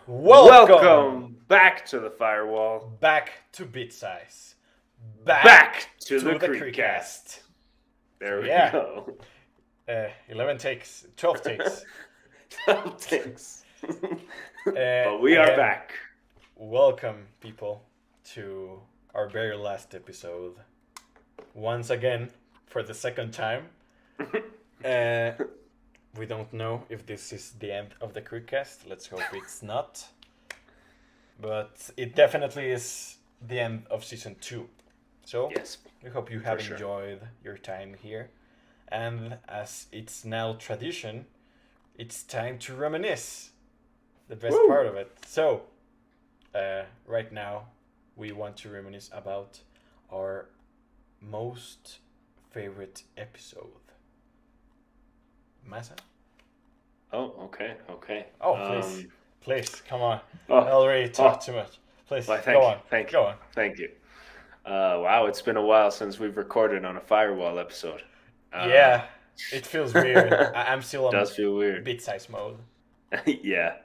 Welcome back to the Firewall. Back to bit size. Back to the the Creekcast. There we yeah. go. 11 takes, 12 takes. 12 takes. But But we are back. Welcome, people, to our very last episode. Once again, for the second time. We don't know if this is the end of the Creekcast. Let's hope it's not. But it definitely is the end of season 2. So Yes. we hope you have enjoyed your time here. And as it's now tradition, it's time to reminisce. The best part of it. So, right now, we want to reminisce about our most favorite episode. Massa? Oh, okay. Oh, please, come on. I already talked too much. Please, Well, go on. Thank Go on. you. Wow, it's been a while since we've recorded on a Firewall episode. Yeah, it feels weird. I'm still on Does feel weird. bit size mode. Yeah.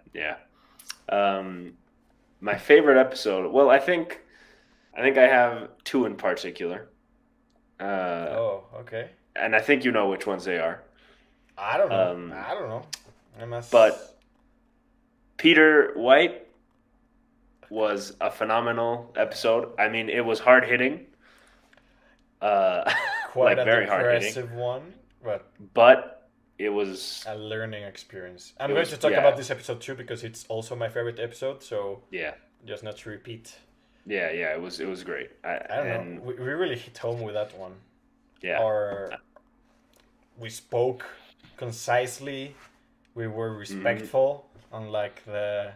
My favorite episode. Well, I think I have two in particular. Okay. And I think you know which ones they are. I don't know. But Peter White was a phenomenal episode. I mean, it was hard hitting. Quite like a very hard hitting. depressive one, But it was a learning experience. I'm going to talk about this episode too because it's also my favorite episode. So just not to repeat. Yeah. It was great. I don't know. We really hit home with that one. Yeah. We spoke concisely. We were respectful, unlike the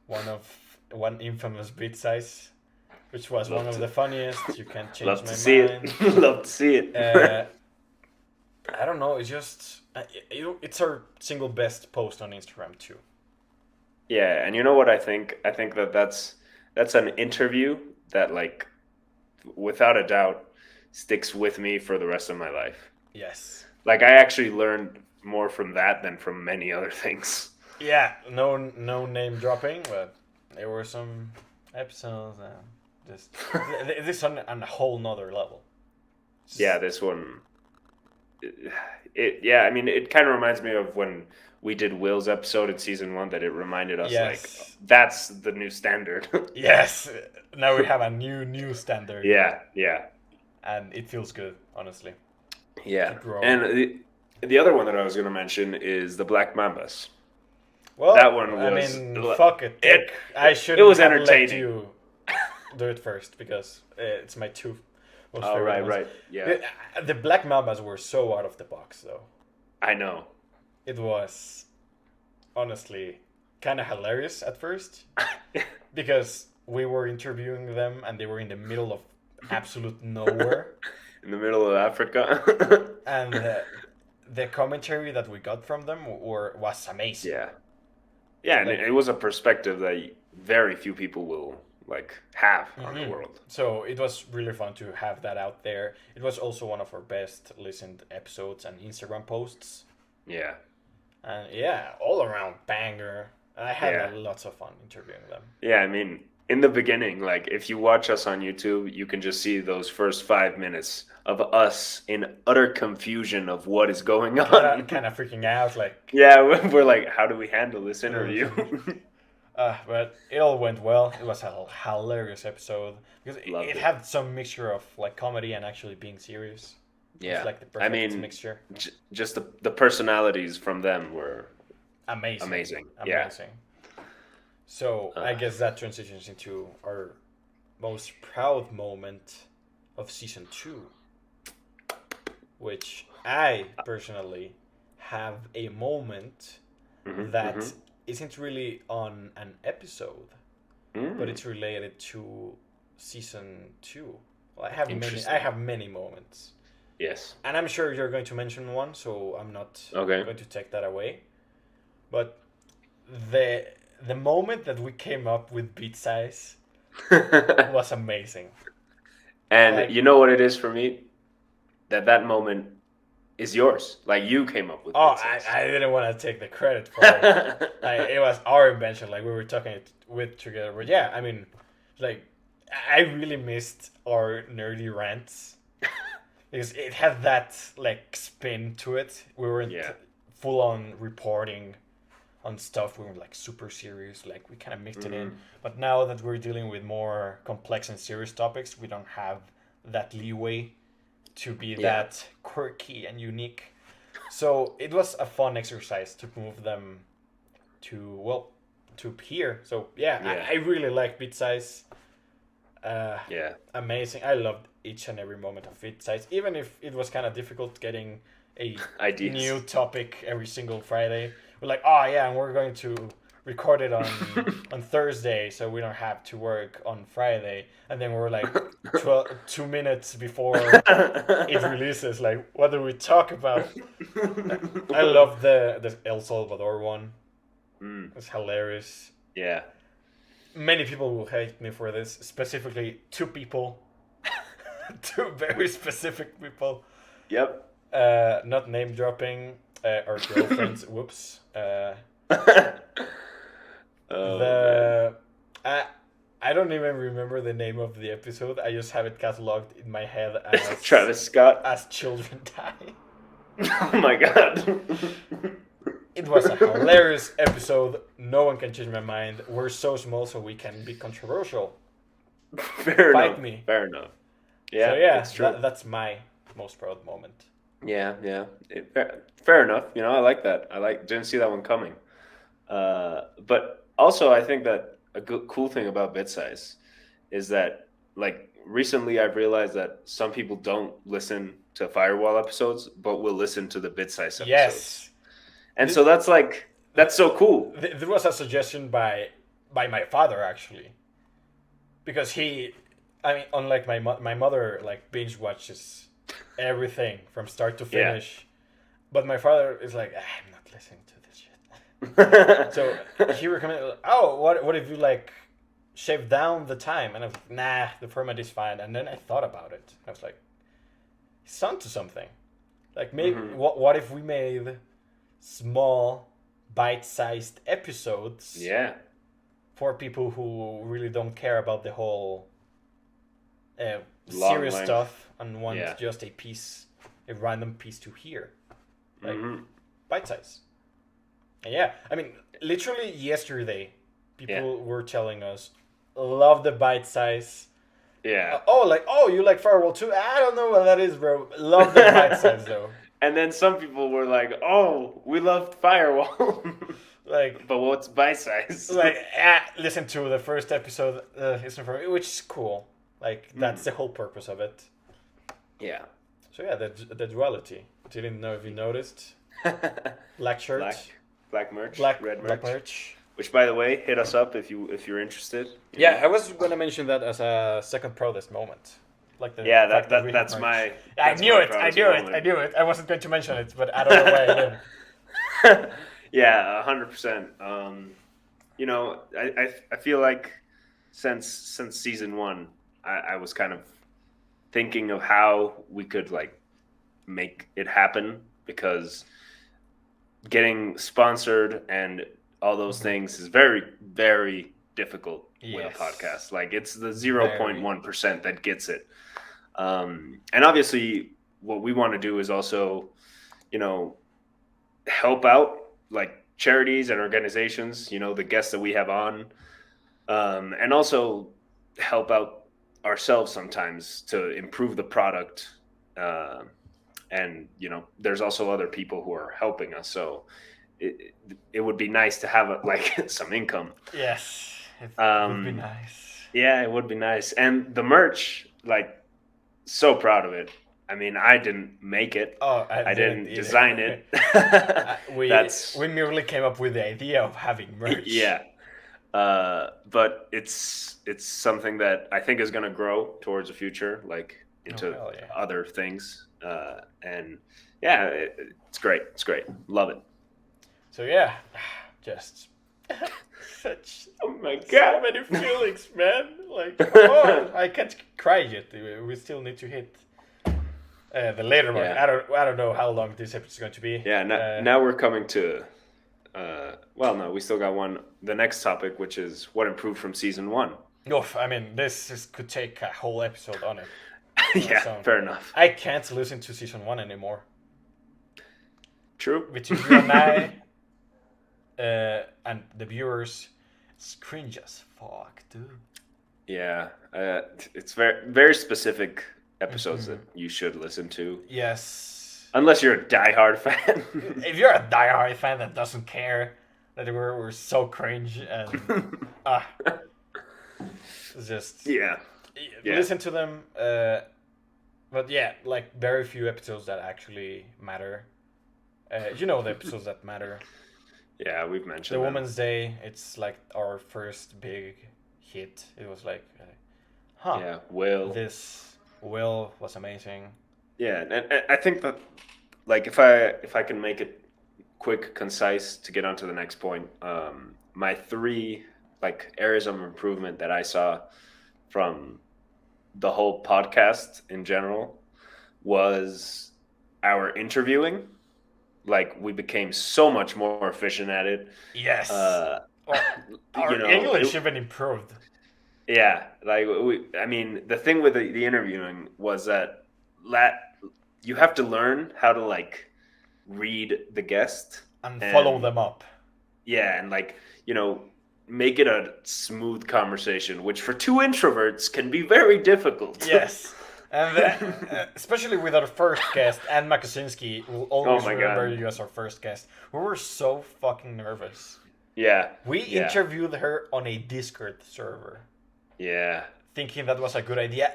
one infamous bit size, which was one of the funniest. You can't change Love my to see mind. it. Love to see it. I don't know. It's just it's our single best post on Instagram too. Yeah, and you know what I think? I think that's an interview that, like, without a doubt, sticks with me for the rest of my life. Yes. Like, I actually learned more from that than from many other things. Yeah, no name dropping, but there were some episodes just this on a whole nother level. Yeah, this one. I mean, it kind of reminds me of when we did Will's episode in season 1. That it reminded us, like, that's the new standard. Yes, now we have a new standard. Yeah. And it feels good, honestly. Yeah, and the other one that I was going to mention is the Black Mambas. Well, that one was. I mean, fuck it. I should. It was have entertaining. Let you do it first because it's my two most favorite favorite right. Yeah. The Black Mambas were so out of the box, though. I know. It was honestly kind of hilarious at first because we were interviewing them and they were in the middle of absolute nowhere. In the middle of Africa. And the commentary that we got from them was amazing. Yeah, and it was a perspective that very few people will, like, have on the world. So it was really fun to have that out there. It was also one of our best listened episodes and Instagram posts. Yeah. And all around banger. I had lots of fun interviewing them. Yeah, I mean, in the beginning, like, if you watch us on YouTube, you can just see those first 5 minutes of us in utter confusion of what is going on. Kind of freaking out, like... Yeah, we're like, how do we handle this interview? But it all went well. It was a hilarious episode. Because it had some mixture of, like, comedy and actually being serious. Yeah. It's like the perfect mixture. Just the personalities from them were... Amazing. Yeah. So I guess that transitions into our most proud moment of season 2, which I personally have a moment that isn't really on an episode, but it's related to season 2. Well, I have many moments. Yes. And I'm sure you're going to mention one, so I'm not going to take that away. But the moment that we came up with beat size was amazing. And you know what it is for me? That moment is yours. Like you came up with Oh, bit size. I didn't want to take the credit for it. Like, it was our invention. Like we were talking it with together. But yeah, I mean, like I really missed our nerdy rants because it had that like spin to it. We weren't Yeah. full on reporting on stuff. We were like super serious. Like we kind of mixed it in. Mhm. But now that we're dealing with more complex and serious topics, we don't have that leeway to be Yeah. that quirky and unique. So it was a fun exercise to move them to here. So yeah, Yeah. I really like bit size. Yeah. Amazing. I loved each and every moment of bit size, even if it was kind of difficult getting a Ideas. new topic every single Friday. We're like, oh yeah, and we're going to record it on Thursday, so we don't have to work on Friday. And then we're like 2 minutes before it releases, like, what do we talk about? I love the El Salvador one. It's hilarious. Yeah. Many people will hate me for this, specifically two people. Two very specific people. Yep. Not name dropping our girlfriends. Whoops. Oh, I don't even remember the name of the episode. I just have it cataloged in my head man. as Travis Scott. as children die. Oh my god. It was a hilarious episode. No one can change my mind. We're so small, so we can be controversial. Fair Fight enough. me. Fair enough. Yeah, So yeah, it's true. that's my most proud moment. Yeah, yeah. Fair enough. You know, I like that. Didn't see that one coming. But also, I think that a good, cool thing about bit size is that, like, recently I've realized that some people don't listen to Firewall episodes, but will listen to the bit size episodes. Yes. And so that's so cool. There was a suggestion by my father actually, because I mean, unlike my mother, like binge watches everything from start to Yeah. finish, but my father is like, I'm not listening to this shit. So he recommended, oh, what if you like shave down the time? And I was like, nah, the format is fine. And then I thought about it. I was like, he's onto something. Like maybe what if we made small, bite-sized episodes Yeah. for people who really don't care about the whole Long serious length. stuff and want Yeah. just a random piece to hear, like bite size. And yeah, I mean, literally yesterday, people were telling us, love the bite size. Yeah. Oh, you like Firewall too? I don't know what that is, bro. Love the bite size though. And then some people were like, "Oh, we loved Firewall." Like, but what's bite size? listen to the first episode, listen for me, which is cool. Like, that's the whole purpose of it. Yeah. So yeah, the duality. Didn't know if you noticed. Black shirt, Black merch, red merch. merch. Which, by the way, hit us up if you're interested. You Yeah, know? I was gonna mention that as a second proudest moment. Like the Yeah, fact that we that's have my. merch. That's I knew my it. I proudest knew it. moment. I knew it. I wasn't going to mention it, but I don't know why I did. Yeah, 100%. You know, I feel like since season one, I was kind of thinking of how we could like make it happen, because getting sponsored and all those things is very, very difficult with a podcast. Like, it's the 0.1% that gets it. And obviously what we want to do is also, you know, help out like charities and organizations, you know, the guests that we have on, and also help out ourselves sometimes to improve the product. And, you know, there's also other people who are helping us. So it would be nice to have like some income. Yes, it would be nice. Yeah, it would be nice. And the merch, like, so proud of it. I mean, I didn't make it. Oh, I didn't either. design it. We merely came up with the idea of having merch. Yeah. But it's something that I think is going to grow towards the future, like into other things. And yeah, it's great. It's great. Love it. So yeah, just such oh my god, so many feelings, man. Like, oh, I can't cry yet. We still need to hit The later one. Yeah. I don't know how long this episode is going to be. Yeah. Now we're coming to. Well, no, we still got one. The next topic, which is what improved from season one. I mean, could take a whole episode on it. Yeah, So, fair enough. I can't listen to season one anymore. True. Between you and I, and the viewers, it's cringe as fuck, dude. Yeah, it's very specific episodes that you should listen to. Yes. Unless you're a diehard fan. If you're a diehard fan that doesn't care that we're so cringe and it's just Yeah. listen to them. But yeah, like very few episodes that actually matter. The episodes that matter. Yeah, we've mentioned The them. Women's Day. It's like our first big hit. It was like, Yeah, Will. This Will was amazing. Yeah, and I think that, like, if I can make it quick, concise to get on to the next point, my three like areas of improvement that I saw from the whole podcast in general was our interviewing. Like, we became so much more efficient at it. Yes. Well, our English even improved. Yeah, like I mean, the thing with the interviewing was that you have to learn how to like read the guest and follow them up. Yeah, and like make it a smooth conversation, which for two introverts can be very difficult. Yes, and especially with our first guest, Anne Makosinski, who always remember you as our first guest. We were so fucking nervous. Yeah, we interviewed her on a Discord server. Yeah. Thinking that was a good idea.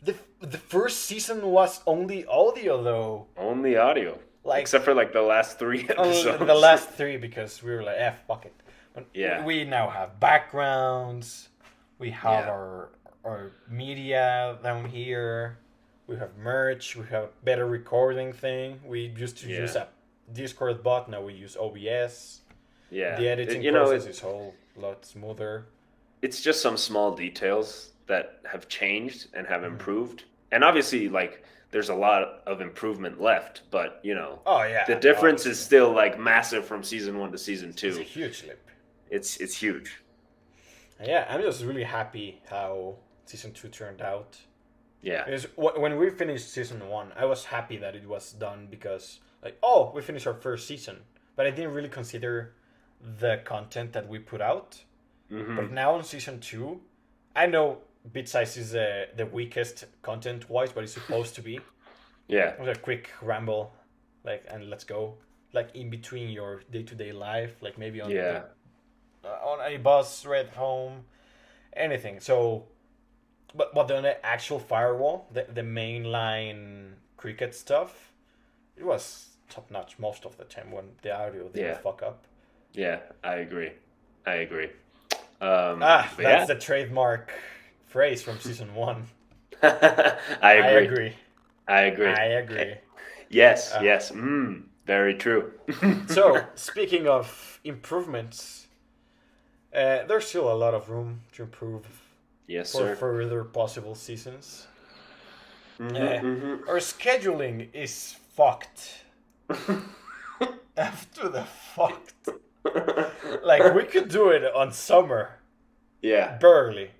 The first season was only audio though. Only audio. Like, except for like the last 3 episodes. The last 3 because we were like, fuck it. But yeah. We now have backgrounds. We have our media down here. We have merch. We have better recording thing. We used to use a Discord bot. Now we use OBS. Yeah. The editing process is a whole lot smoother. It's just some small details that have changed and have improved. And obviously, like, there's a lot of improvement left, but, the difference is still, like, massive from season 1 to season 2. It's a huge leap. It's huge. Yeah, I'm just really happy how season 2 turned out. Yeah. Because when we finished season 1, I was happy that it was done because, like, we finished our first season. But I didn't really consider the content that we put out. Mm-hmm. But now in season 2, I know Bit Size is the weakest content-wise, but it's supposed to be. Yeah. It was a quick ramble, like, and let's go. Like, in between your day-to-day life, like maybe on on a bus, right home, anything. So, but on the actual Firewall, the mainline cricket stuff, it was top-notch most of the time when the audio didn't fuck up. Yeah, I agree. That's the trademark phrase from season 1. I agree. Yes. Very true. So, speaking of improvements, there's still a lot of room to improve for further possible seasons. Our scheduling is fucked. After the fucked. Like, we could do it on summer. Yeah. Barely.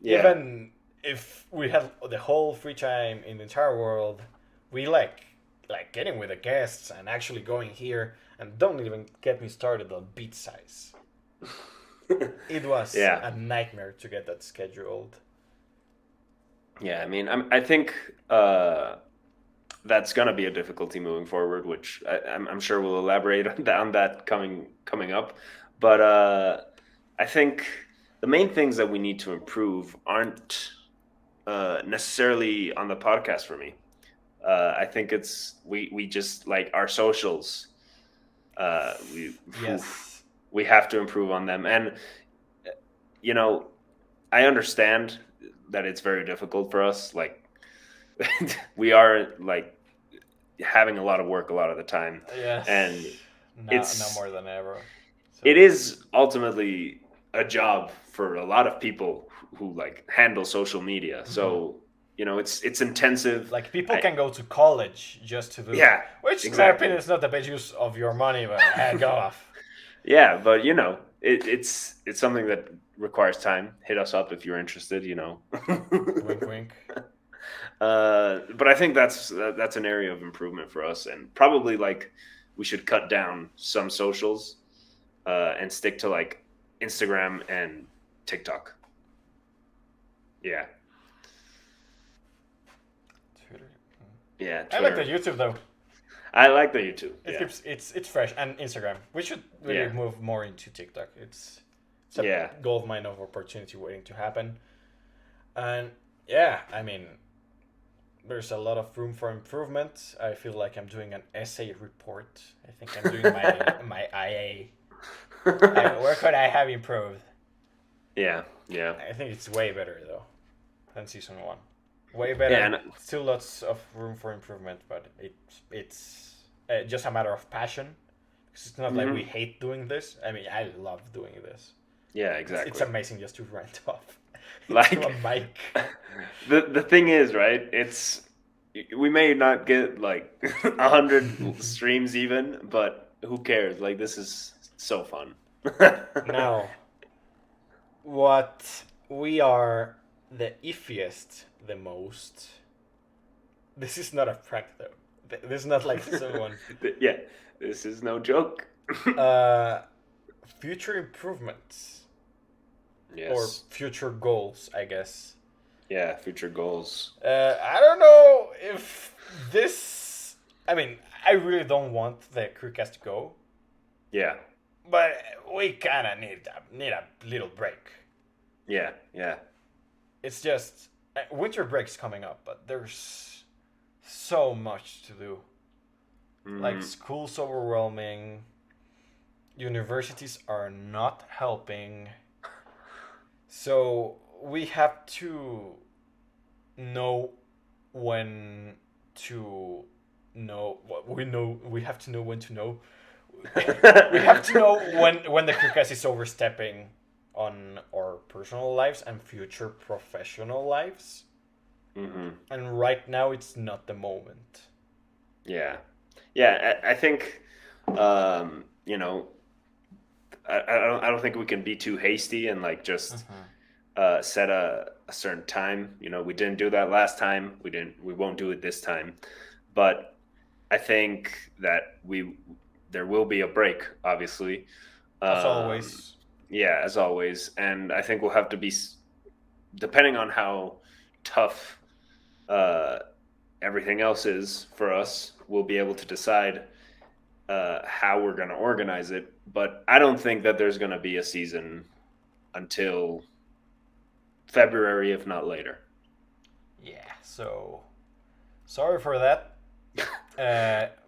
Yeah. Even if we had the whole free time in the entire world, we like getting with the guests and actually going here. And don't even get me started on Beat Size. It was a nightmare to get that scheduled. Yeah, I mean, I think that's gonna be a difficulty moving forward, which I'm sure we'll elaborate on that coming up. But I think the main things that we need to improve aren't necessarily on the podcast for me. I think it's we just like our socials. We have to improve on them, and I understand that it's very difficult for us. Like, we are like having a lot of work a lot of the time. Yes. And it's no more than ever. So. It is ultimately a job for a lot of people who like handle social media. Mm-hmm. So it's intensive. Like people can go to college just to do Yeah, which in my exactly. opinion is not the best use of your money, but go off. Yeah, but it's something that requires time. Hit us up if you're interested. Wink, wink. But I think that's an area of improvement for us, and probably like we should cut down some socials and stick to like Instagram and TikTok. Yeah, Twitter. yeah. I like Twitter. the YouTube though. I like the YouTube. It Yeah, keeps it's fresh, and Instagram. We should really Yeah. move more into TikTok. It's a Yeah. gold mine of opportunity waiting to happen. And yeah, I mean, there's a lot of room for improvement. I feel like I'm doing an essay report. I think I'm doing my IA. Where could I have improved? Yeah, yeah. I think it's way better though than season one. Way better. Yeah, and Still lots of room for improvement, but it's just a matter of passion. It's not like we hate doing this. I mean, I love doing this. yeah, exactly. It's amazing just to rant off Like- into a mic. The thing is, right? We may not get like 100 streams even, but who cares? Like this is so fun. Now, what we are the iffiest the most. This is not a prank though. This is not like someone. Yeah, this is no joke. Future improvements Yes. or future goals, I guess. Yeah, future goals. I don't know if this. I mean, I really don't want the Creekcast to go, Yeah, but we kind of need a little break. yeah, yeah. It's just winter break's coming up, but there's so much to do. Like school's overwhelming. Universities are not helping. So we have to know when to know what we know. We have to know when to know. We have to know when the Creekcast is overstepping on our personal lives and future professional lives. And right now, it's not the moment. Yeah, yeah. I think, I don't think we can be too hasty and like just set a certain time. We didn't do that last time. We won't do it this time. But I think that there will be a break, obviously. As always. Yeah, as always. And I think we'll have to be, depending on how tough everything else is for us, we'll be able to decide how we're going to organize it. But I don't think that there's going to be a season until February, if not later. Yeah, so sorry for that.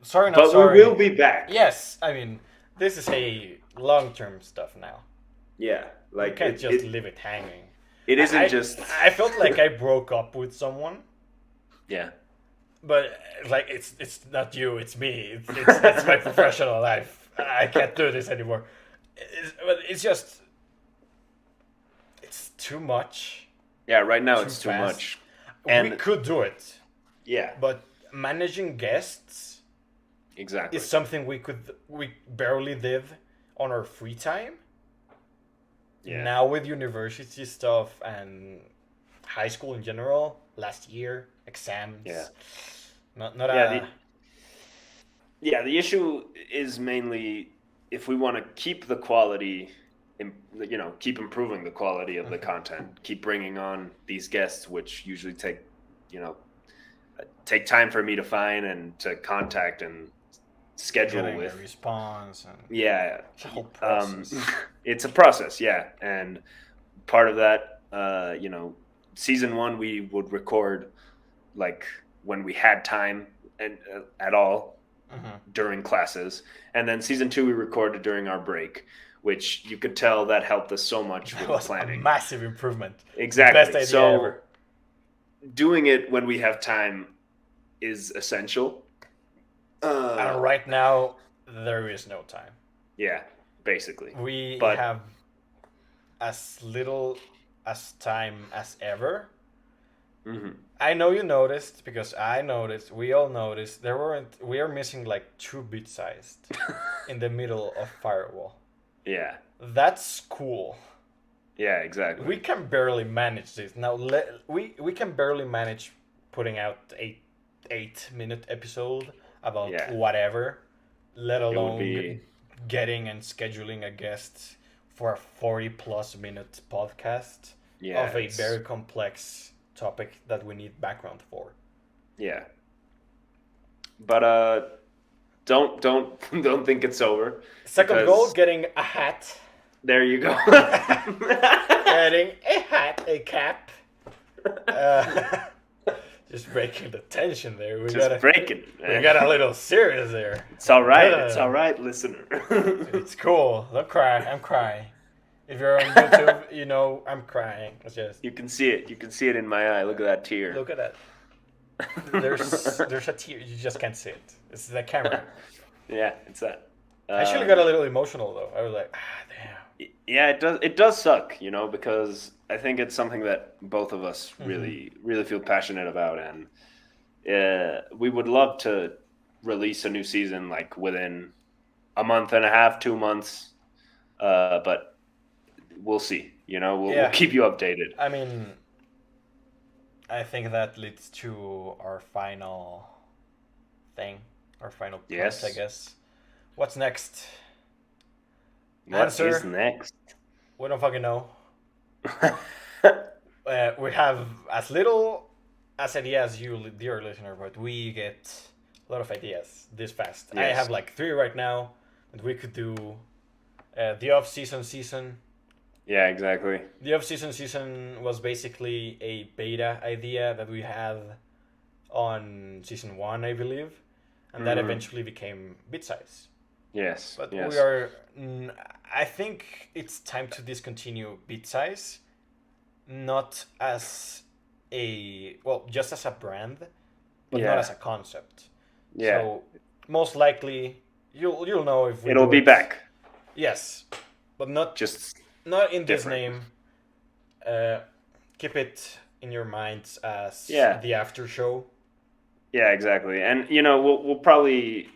Sorry, not but sorry. we will be back. Yes, I mean, this is a long-term stuff now. Yeah, like You can't just leave it hanging. It isn't just. I felt like I broke up with someone. Yeah. But like it's not you, it's me. It's my professional life. I can't do this anymore. But it's just it's too much. Yeah, right now it's too fast. much. And we could do it. Yeah. But managing guests Exactly. is something we barely did on our free time. Yeah. Now with university stuff and high school in general, last year, exams. Yeah. Not the issue is mainly if we want to keep the quality, keep improving the quality of the content, keep bringing on these guests, which usually take time for me to find and to contact and schedule getting with. a response and Yeah. it's a whole process. It's a process, yeah. And part of that, season 1 we would record like when we had time and at all during classes, and then season 2 we recorded during our break, which you could tell that helped us so much with That was planning. a massive improvement. Exactly. Best idea so ever. doing it when we have time is essential. And right now, there is no time. Yeah, basically. We But- have as little as time as ever. I know you noticed because I noticed. We all noticed. We are missing like 2 bit sized in the middle of Firewall. Yeah. That's cool. Yeah, exactly. We can barely manage this now. We can barely manage putting out 8 minute episode about whatever, let It would alone be getting and scheduling a guest for a 40+ minute podcast of a very complex topic that we need background for. Yeah. But don't think it's over. Second goal, getting a hat. There you go. Getting a hat, a cap. Just breaking the tension there. We got a little serious there. It's all right. It's all right, listener. It's cool. Don't cry. I'm crying. If you're on YouTube, you know I'm crying. It's just you can see it. You can see it in my eye. Look at that tear. Look at that. There's a tear. You just can't see it. It's the camera. Yeah, it's that. I actually got a little emotional though. I was like, damn. Yeah, it does suck, because I think it's something that both of us really feel passionate about, and we would love to release a new season like within a month and a half, 2 months, but we'll see. We'll keep you updated. I mean, I think that leads to our final thing, our final point, I guess. What's next? What is next? We don't fucking know. We have as little as ideas as you, dear listener, but we get a lot of ideas this fast. Yes. I have like 3 right now that we could do. The off-season season. Yeah, exactly. The off-season season was basically a beta idea that we had on season 1, I believe, and that eventually became bit size. Yes. But we are. I think it's time to discontinue bit size, not as just as a brand, but not as a concept. Yeah. So most likely you'll know if it'll be back. Yes, but not in this name. Keep it in your minds as the after show. Yeah, exactly, and we'll probably.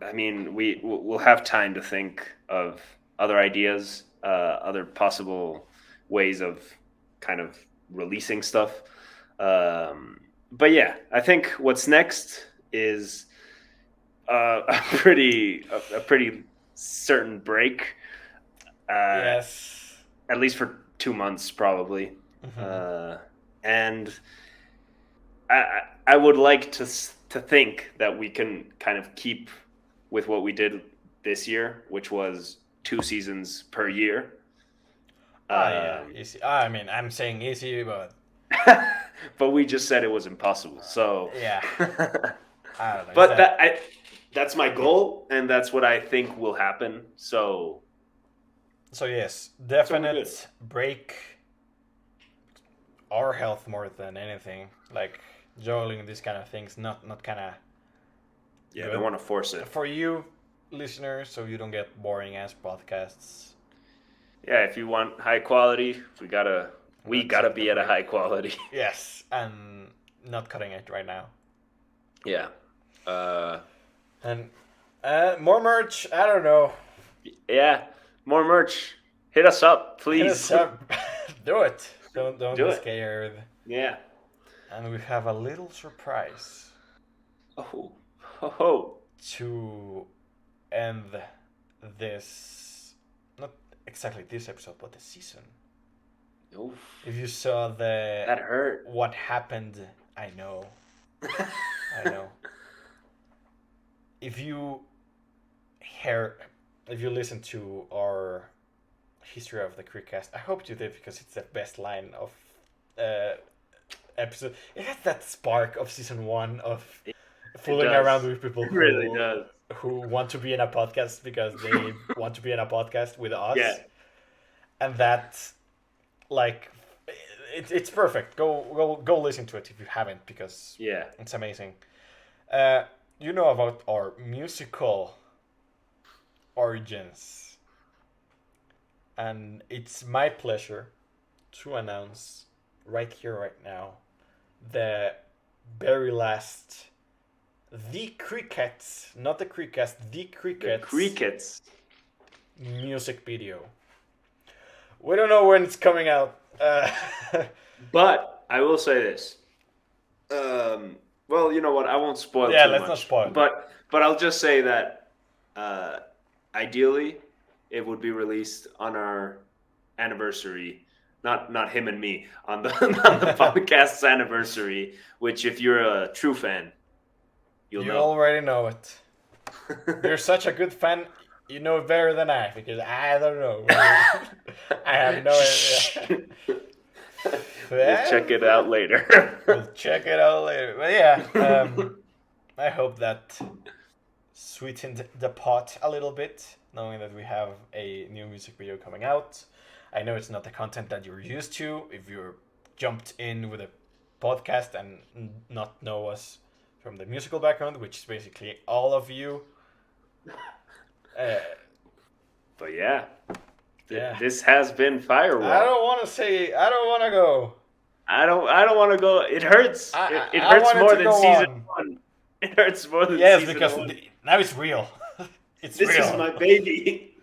I mean, we'll have time to think of other ideas, other possible ways of kind of releasing stuff. But yeah, I think what's next is a pretty certain break. Yes. At least for 2 months, probably. And I would like to think that we can kind of keep with what we did this year, which was 2 seasons per year. Easy. I mean, I'm saying easy, but but we just said it was impossible. So yeah. I don't know. But that's my goal, and that's what I think will happen. So yes, definite break. Our health more than anything, like juggling these kind of things, not kind of. Yeah, I don't want to force it. For you, listeners, so you don't get boring ass podcasts. Yeah, if you want high quality, we gotta be at a high quality. Yes, and not cutting it right now. Yeah. And more merch. I don't know. Yeah, more merch. Hit us up, please. Hit us up. Do it. Don't be scared. Yeah. And we have a little surprise. Oh. To end this, not exactly this episode, but the season. Oof. If you saw that hurt. What happened, I know. I know. If you listen to our history of the Creekcast, I hope you did, because it's the best line of episode. It has that spark of season 1 of fooling around with people who want to be in a podcast because they want to be in a podcast with us. Yeah. And that, like, it's perfect. Go listen to it if you haven't, because it's amazing. You know about our musical origins. And it's my pleasure to announce right here, right now, the very last, the Crickets, not the Creekcast, the Crickets music video. We don't know when it's coming out. But I will say this. Well, you know what? I won't spoil too let's much. not spoil. But I'll just say that ideally, it would be released on our anniversary. Not him and me on the podcast's anniversary. Which, if you're a true fan, you'll know. You already know it. You're such a good fan. You know it better than I, because I don't know. I have no idea. We'll check it out later. We'll check it out later. But yeah, I hope that sweetened the pot a little bit, knowing that we have a new music video coming out. I know it's not the content that you're used to if you're jumped in with a podcast and not know us from the musical background, which is basically all of you. But yeah. This has been Firewall. I don't want to go. I don't want to go. It hurts. It hurts more than season 1. It hurts more than season 1. Yes, because now it's real. This is my baby.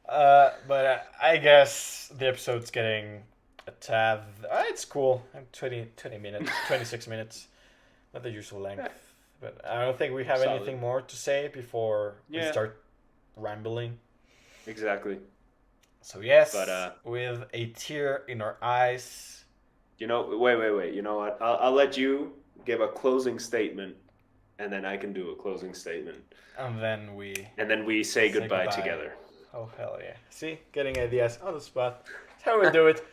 But I guess the episode's getting a tad. It's cool. 20 minutes, 26 minutes. Not the usual length. But I don't think we have anything more to say before we start rambling. Exactly. So yes, but, with a tear in our eyes. Wait. You know what? I'll let you give a closing statement, and then I can do a closing statement. And then we say goodbye together. Oh, hell yeah. See? Getting ideas on the spot. That's how we do it.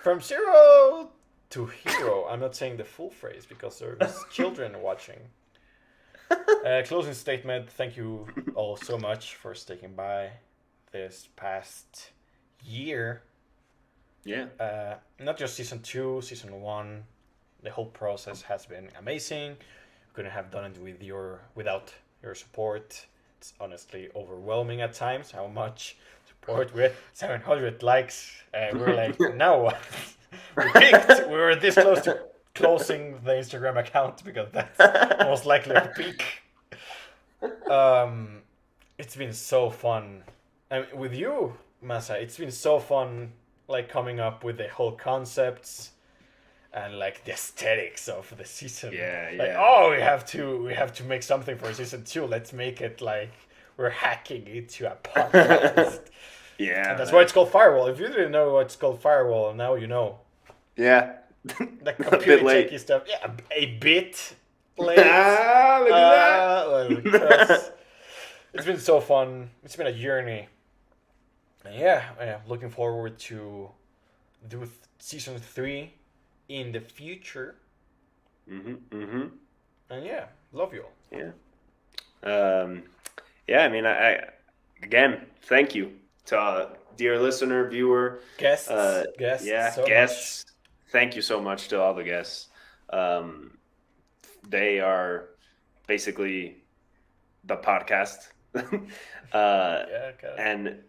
From zero to hero. I'm not saying the full phrase because there's children watching. Closing statement. Thank you all so much for sticking by this past year. Yeah. Not just season 2, season 1. The whole process has been amazing. We couldn't have done it without your support. It's honestly overwhelming at times how much support we had. 700 likes. We're like, no. We peaked. We were this close to closing the Instagram account because that's most likely a peak. It's been so fun. With you, Masa, it's been so fun, like coming up with the whole concepts and like the aesthetics of the season. We have to make something for season 2. Let's make it like we're hacking into a podcast. Yeah, and that's why it's called Firewall. If you didn't know what's called Firewall, now you know. Yeah, the computer techie stuff. Yeah, a bit late. Look at that. It's been so fun. It's been a journey. And yeah, looking forward to do season 3 in the future. Mm-hmm. And yeah, love you all. Yeah. I mean, I again, thank you to dear listener, viewer, guests. Guests. Much. Thank you so much to all the guests. They are basically the podcast. And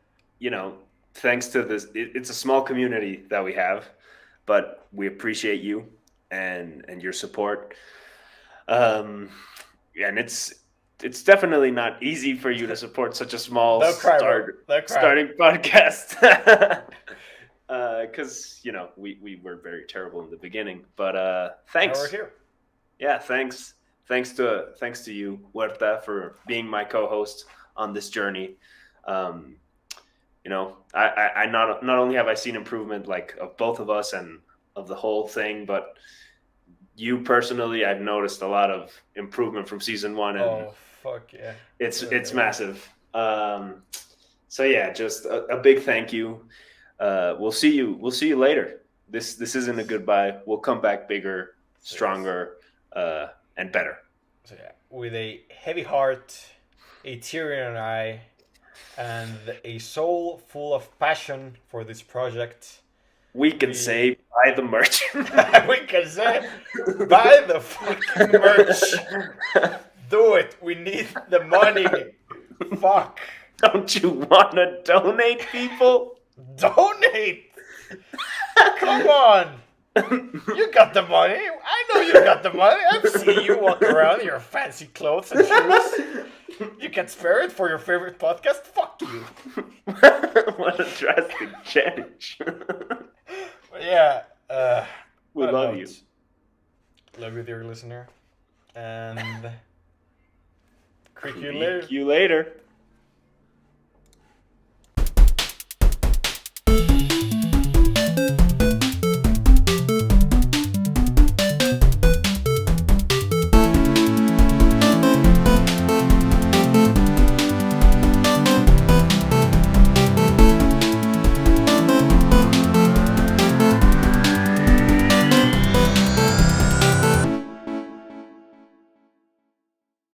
thanks to this, it's a small community that we have, but we appreciate you and your support. And it's definitely not easy for you to support such a small starting podcast. Because we were very terrible in the beginning, but thanks. Now we're here. Yeah, thanks to you, Huerta, for being my co-host on this journey. I not only have I seen improvement like of both of us and of the whole thing, but you personally, I've noticed a lot of improvement from season 1, and fuck yeah, it's massive. So yeah, just a big thank you. We'll see you later. This isn't a goodbye. We'll come back bigger, stronger, and better. So yeah, with a heavy heart, a tear in an eye, and a soul full of passion for this project, we can say buy the merch. We can say buy the fucking merch. Do it. We need the money. Fuck. Don't you want to donate, people? Donate. Come on. You got the money. I know you got the money. I've seen you walk around in your fancy clothes and shoes. You can spare it for your favorite podcast? Fuck you. What a drastic change. Yeah. We love you. Love you, dear listener. And... Creek you Creek later. you later.